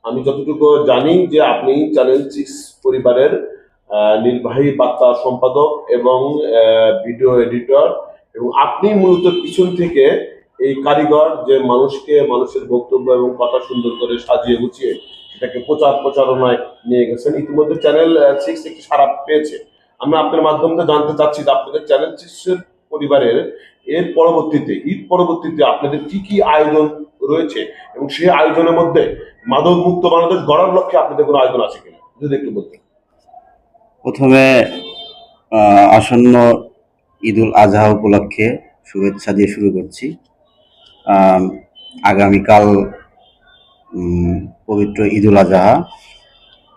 আমি যতটুকু জানি যে আপনি চ্যানেল 6 পরিবারের নির্বাহী বার্তা সম্পাদক এবং ভিডিও এডিটর, এবং আপনি মূলত পিছন থেকে এই কারিগর যে মানুষের বক্তব্য এবং কথা সুন্দর করে সাজিয়ে গুছিয়ে সেটাকে প্রচারণায় নিয়ে গেছেন। ইতিমধ্যে চ্যানেল 6 একটি সাড়া পেয়েছে। আমি আপনার মাধ্যমে জানতে চাচ্ছি যে আপনাদের চ্যানেল 6 এর পরিবারের এর পরবর্তীতে ঈদ পরবর্তীতে আপনাদের কি কি আয়োজন রয়েছে, এবং সেই আয়োজনের মধ্যে মাদক মুক্ত বাংলাদেশ গড়ার লক্ষ্যে আপনাদের কোনো আয়োজন আছে কিনা যদি একটু বলতেন। প্রথমে আসন্ন ঈদুল আজহা উপলক্ষে শুভেচ্ছা দিয়ে শুরু করছি। আগামীকাল পবিত্র ঈদুল আজহা।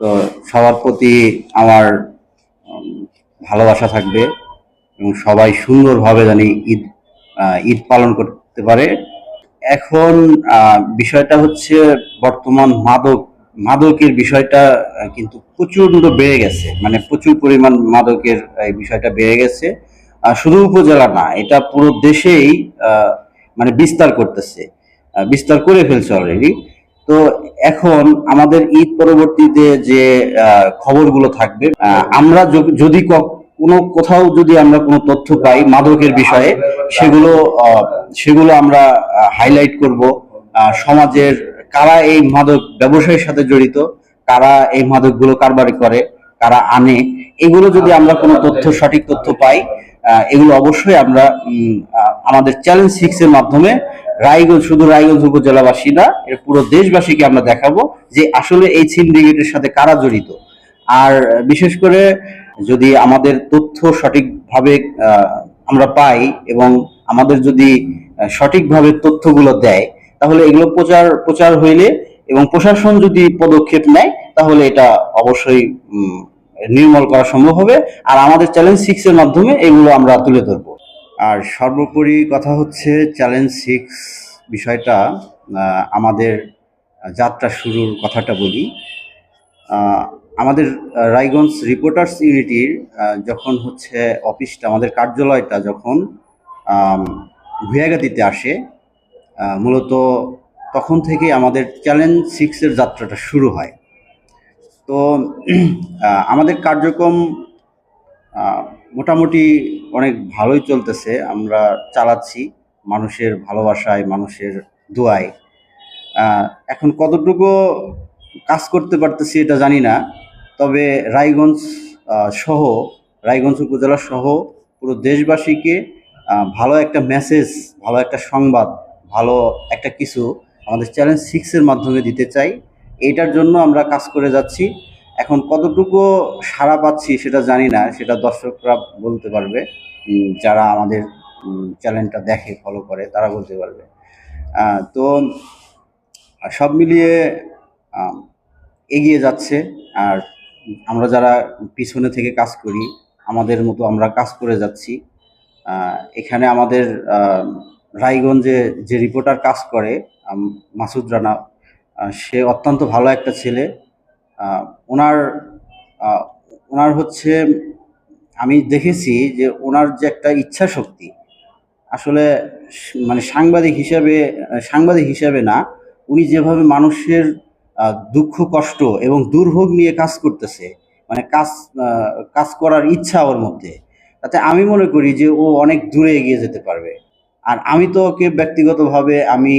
তো সবার প্রতি আমার ভালোবাসা থাকবে এবং সবাই সুন্দরভাবে জানি ঈদ পালন করতে পারে। এখন বিষয়টা হচ্ছে বর্তমান মাদকের বিষয়টা কিন্তু প্রচন্ড বেড়ে গেছে, মানে প্রচুর পরিমাণ মাদকের এই বিষয়টা বেড়ে গেছে। শুধু উপজেলা না, এটা পুরো দেশেই মানে বিস্তার করে ফেলছে অলরেডি। তো এখন আমাদের ঈদ পরবর্তীতে যে খবরগুলো থাকবে, আমরা যদি কোনো কোথাও যদি আমরা কোনো তথ্য পাই মাদকের বিষয়ে, সেগুলো সেগুলো আমরা হাইলাইট করব। সমাজের কারা এই মাদক ব্যবসায়ের সাথে জড়িত, কারা এই মাদকগুলো কারবারি করে, কারা আনে, এগুলো যদি আমরা কোনো সঠিক তথ্য পাই, এগুলো অবশ্যই আমরা আমাদের চ্যালেঞ্জ 6 এর মাধ্যমে শুধু রায়গঞ্জ উপজেলাবাসী না, এর পুরো দেশবাসীকে আমরা দেখাবো যে আসলে এই সিন্ডিকেটের সাথে কারা জড়িত। আর বিশেষ করে যদি আমাদের তথ্য সঠিকভাবে আমরা পাই এবং আমাদের যদি সঠিকভাবে তথ্যগুলো দেয়, তাহলে এগুলো প্রচার হইলে এবং প্রশাসন যদি পদক্ষেপ নেয়, তাহলে এটা অবশ্যই নির্মূল করা সম্ভব হবে। আর আমাদের চ্যালেঞ্জ 6 এর মাধ্যমে এগুলো আমরা তুলে ধরবো। আর সর্বোপরি কথা হচ্ছে চ্যালেঞ্জ 6 বিষয়টা, আমাদের যাত্রা শুরুর কথাটা বলি। আমাদের রায়গঞ্জ রিপোর্টার্স ইউনিটির যখন হচ্ছে অফিসটা, আমাদের কার্যালয়টা যখন ভুয়াগাতিতে আসে, মূলত তখন থেকে আমাদের চ্যালেঞ্জ 6 এর যাত্রাটা শুরু হয়। তো আমাদের কার্যক্রম মোটামুটি অনেক ভালোই চলতেছে, আমরা চালাচ্ছি মানুষের ভালোবাসায়, মানুষের দোয়ায়। এখন কতটুকু কাজ করতে পারতেছি এটা জানি না, তবে রায়গঞ্জ উপজেলা সহ পুরো দেশবাসীকে ভালো একটা মেসেজ, ভালো একটা সংবাদ, ভালো একটা কিছু আমাদের চ্যালেঞ্জ 6 এর মাধ্যমে দিতে চাই। এটার জন্য আমরা কাজ করে যাচ্ছি। এখন কতটুকু সাড়া পাচ্ছি সেটা জানি না, সেটা দর্শকরা বলতে পারবে, যারা আমাদের চ্যানেলটা দেখে, ফলো করে, তারা বলতে পারবে। তো সব মিলিয়ে এগিয়ে যাচ্ছে। আর আমরা যারা পিছনে থেকে কাজ করি, আমাদের মতো আমরা কাজ করে যাচ্ছি। এখানে আমাদের রায়গঞ্জে যে রিপোর্টার কাজ করে, মাসুদ রানা, সে অত্যন্ত ভালো একটা ছেলে। ওনার ওনার হচ্ছে, আমি দেখেছি যে ওনার যে একটা ইচ্ছা শক্তি, আসলে মানে সাংবাদিক হিসেবে না, উনি যেভাবে মানুষের দুঃখ কষ্ট এবং দুর্ভোগ নিয়ে কাজ করতেছে, মানে কাজ করার ইচ্ছা ওর মধ্যে, তাতে আমি মনে করি যে ও অনেক দূরে এগিয়ে যেতে পারবে। আর আমি তো ওকে ব্যক্তিগতভাবে আমি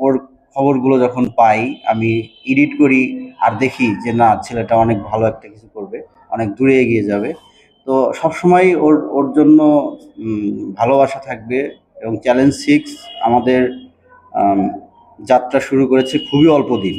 ওর খবরগুলো যখন পাই, আমি এডিট করি আর দেখি যে না, ছেলেটা অনেক ভালো একটা কিছু করবে, অনেক দূরে এগিয়ে যাবে। তো সবসময় ওর জন্য ভালোবাসা থাকবে। এবং চ্যালেঞ্জ 6 আমাদের যাত্রা শুরু করেছে খুবই অল্প দিন।